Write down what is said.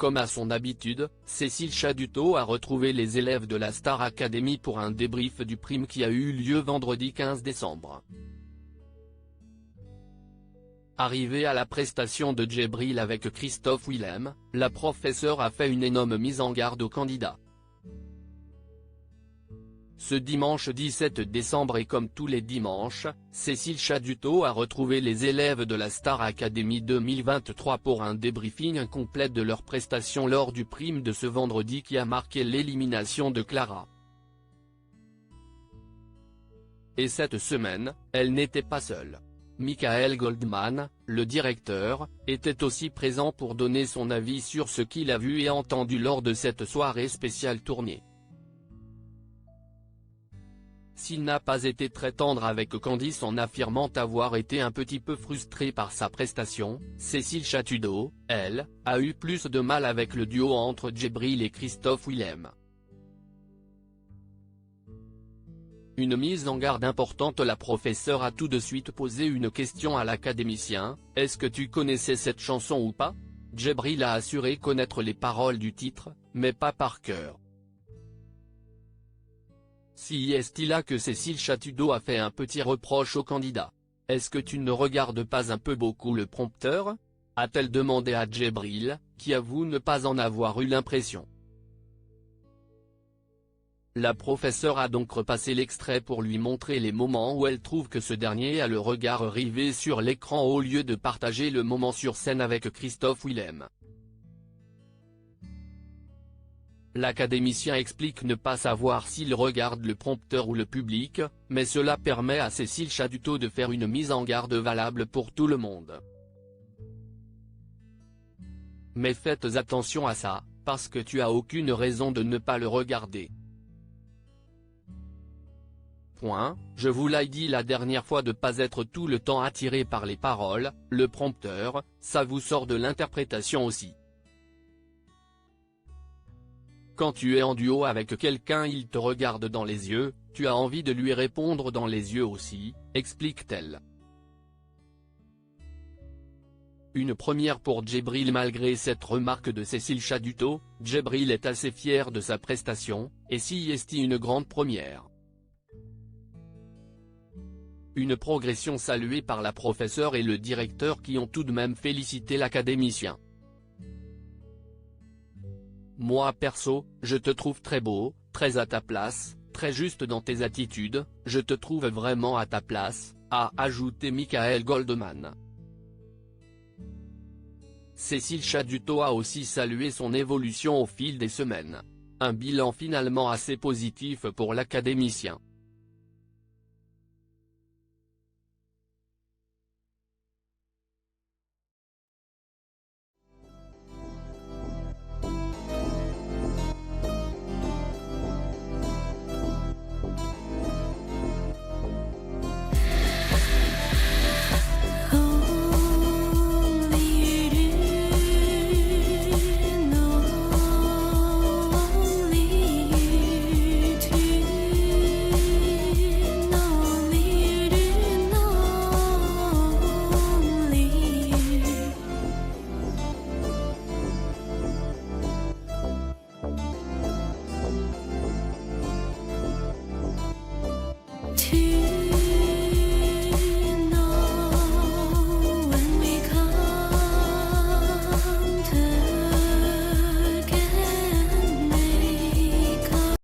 Comme à son habitude, Cécile Chaduto a retrouvé les élèves de la Star Academy pour un débrief du prime qui a eu lieu vendredi 15 décembre. Arrivée à la prestation de Djibril avec Christophe Willem, la professeure a fait une énorme mise en garde aux candidats. Ce dimanche 17 décembre et comme tous les dimanches, Cécile Chaduto a retrouvé les élèves de la Star Academy 2023 pour un débriefing complet de leur prestation lors du prime de ce vendredi qui a marqué l'élimination de Clara. Et cette semaine, elle n'était pas seule. Michael Goldman, le directeur, était aussi présent pour donner son avis sur ce qu'il a vu et entendu lors de cette soirée spéciale tournée. S'il n'a pas été très tendre avec Candice en affirmant avoir été un petit peu frustré par sa prestation, Cécile Chaduto, elle, a eu plus de mal avec le duo entre Djibril et Christophe Willem. Une mise en garde importante. La professeure a tout de suite posé une question à l'académicien, « Est-ce que tu connaissais cette chanson ou pas ?» Djibril a assuré connaître les paroles du titre, mais pas par cœur. Si est-il là que Cécile Chaduto a fait un petit reproche au candidat. « Est-ce que tu ne regardes pas un peu beaucoup le prompteur ?» a-t-elle demandé à Djibril, qui avoue ne pas en avoir eu l'impression. La professeure a donc repassé l'extrait pour lui montrer les moments où elle trouve que ce dernier a le regard rivé sur l'écran au lieu de partager le moment sur scène avec Christophe Willem. L'académicien explique ne pas savoir s'il regarde le prompteur ou le public, mais cela permet à Cécile Chaduto de faire une mise en garde valable pour tout le monde. Mais faites attention à ça, parce que tu as aucune raison de ne pas le regarder. Je vous l'ai dit la dernière fois de pas être tout le temps attiré par les paroles, le prompteur, ça vous sort de l'interprétation aussi. Quand tu es en duo avec quelqu'un il te regarde dans les yeux, tu as envie de lui répondre dans les yeux aussi, explique-t-elle. Une première pour Djibril. Malgré cette remarque de Cécile Chaduto, Djibril est assez fier de sa prestation, et s'y estime une grande première. Une progression saluée par la professeure et le directeur qui ont tout de même félicité l'académicien. Moi perso, je te trouve très beau, très à ta place, très juste dans tes attitudes, je te trouve vraiment à ta place, a ajouté Michael Goldman. Cécile Chaduto a aussi salué son évolution au fil des semaines. Un bilan finalement assez positif pour l'académicien.